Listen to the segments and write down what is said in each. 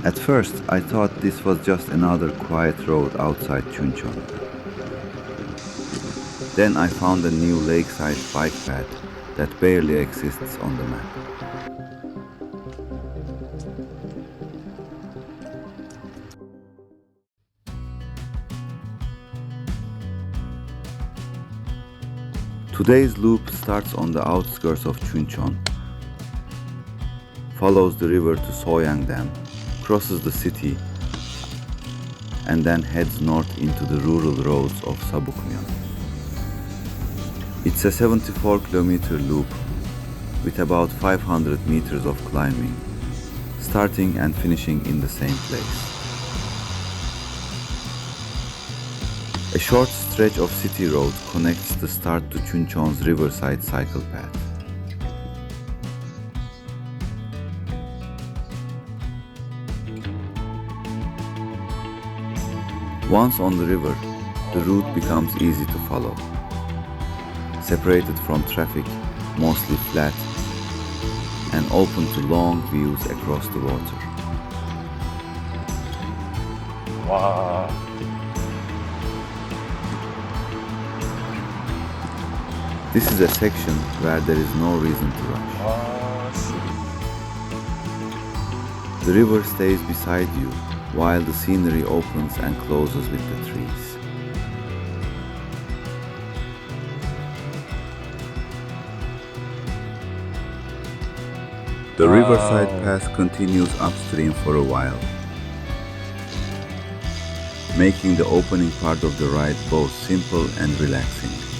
At first, I thought this was just another quiet road outside Chuncheon. Then I found a new lakeside bike path that barely exists on the map. Today's loop starts on the outskirts of Chuncheon, follows the river to Soyang Dam, crosses the city, and then heads north into the rural roads of Sabuk-myeon. It's a 74-kilometer loop with about 500 meters of climbing, starting and finishing in the same place. A short stretch of city road connects the start to Chuncheon's riverside cycle path. Once on the river, the route becomes easy to follow. Separated from traffic, mostly flat, and open to long views across the water. 와, This is a section where there is no reason to rush. 와, 씨. The river stays beside you while the scenery opens and closes with the trees. The riverside path continues upstream for a while, making the opening part of the ride both simple and relaxing.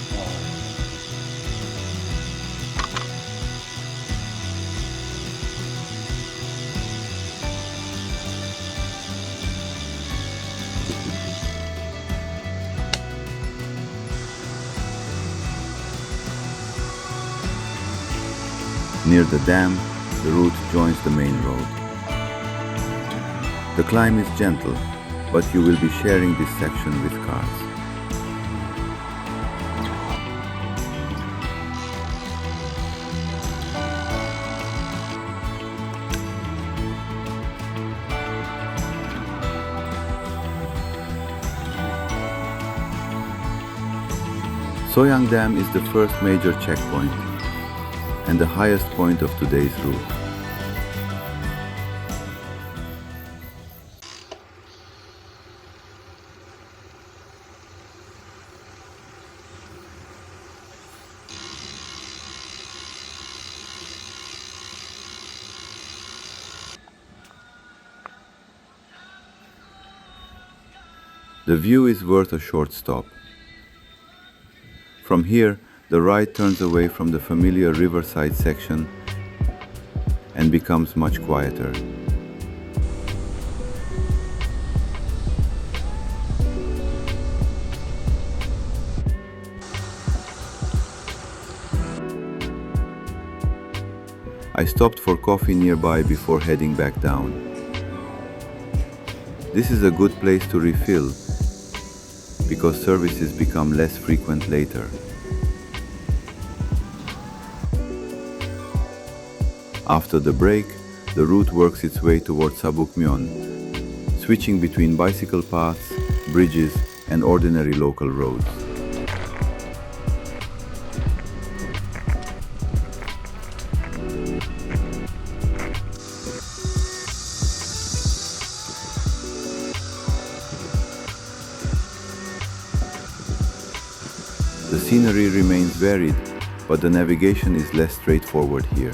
Near the dam, the route joins the main road. The climb is gentle, but you will be sharing this section with cars. Soyang Dam is the first major checkpoint and the highest point of today's route. The view is worth a short stop. From here, the ride turns away from the familiar riverside section and becomes much quieter. I stopped for coffee nearby before heading back down. This is a good place to refill because services become less frequent later. After the break, the route works its way towards Sabuk-myeon, switching between bicycle paths, bridges, and ordinary local roads. The scenery remains varied, but the navigation is less straightforward here.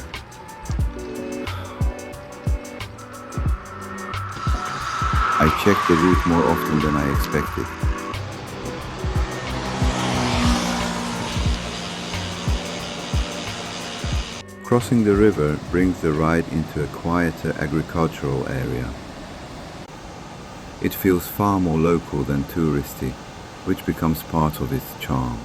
I checked the route more often than I expected. Crossing the river brings the ride into a quieter agricultural area. It feels far more local than touristy, which becomes part of its charm.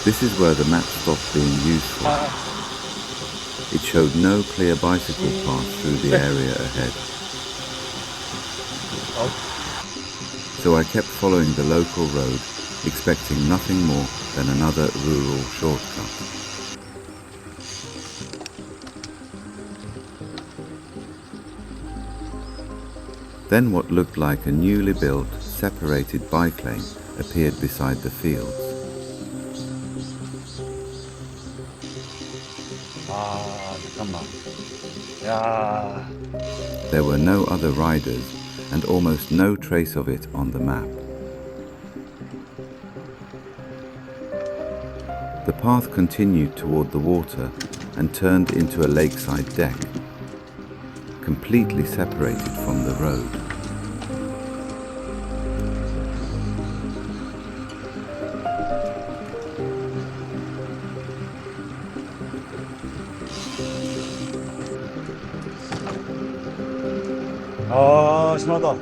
This is where the map stopped being useful. It showed no clear bicycle path through the area ahead. So I kept following the local road, expecting nothing more than another rural shortcut. Then what looked like a newly built, separated bike lane appeared beside the fields. 아, 잠깐만. 야, There were no other riders and almost no trace of it on the map. The path continued toward the water and turned into a lakeside deck, completely separated from the road. 아, 심하다.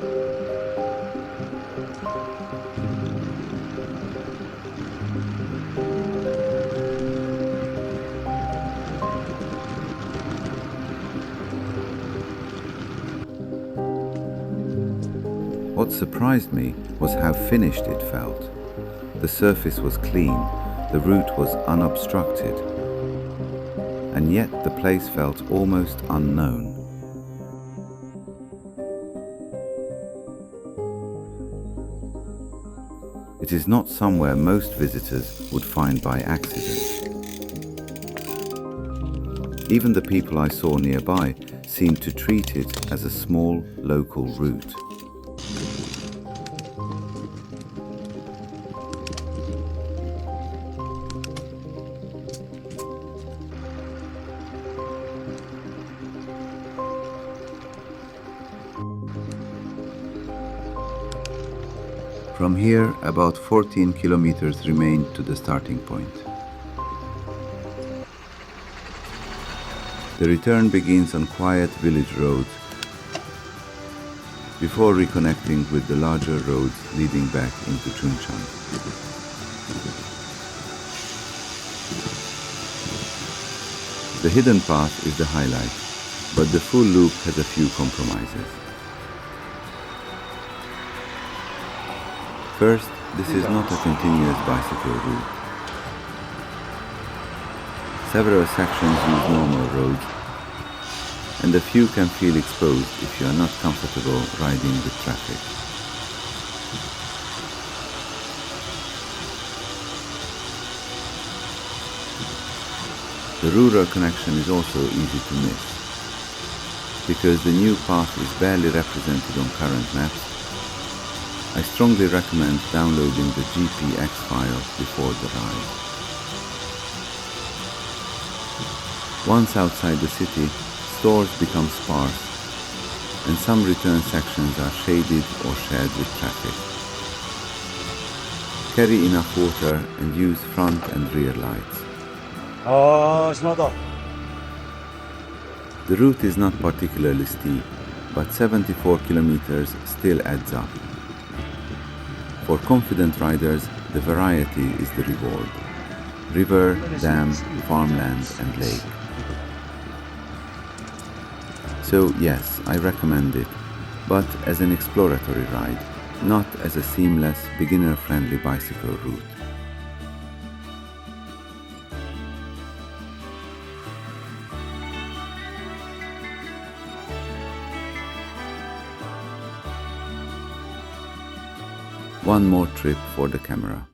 What surprised me was how finished it felt. The surface was clean, the route was unobstructed, and yet the place felt almost unknown. It is not somewhere most visitors would find by accident. Even the people I saw nearby seemed to treat it as a small local route. From here, about 14 kilometers remain to the starting point. The return begins on quiet village roads before reconnecting with the larger roads leading back into Chuncheon. The hidden path is the highlight, but the full loop has a few compromises. First, this is not a continuous bicycle route. Several sections use normal roads, and a few can feel exposed if you are not comfortable riding with traffic. The rural connection is also easy to miss. Because the new path is barely represented on current maps, I strongly recommend downloading the GPX file before the ride. Once outside the city, stores become sparse, and some return sections are shaded or shared with traffic. Carry enough water and use front and rear lights. 아, 심하다. The route is not particularly steep, but 74 kilometers still adds up. For confident riders, the variety is the reward. River, dam, farmland and lake. So yes, I recommend it, but as an exploratory ride, not as a seamless, beginner-friendly bicycle route. One more trip for the camera.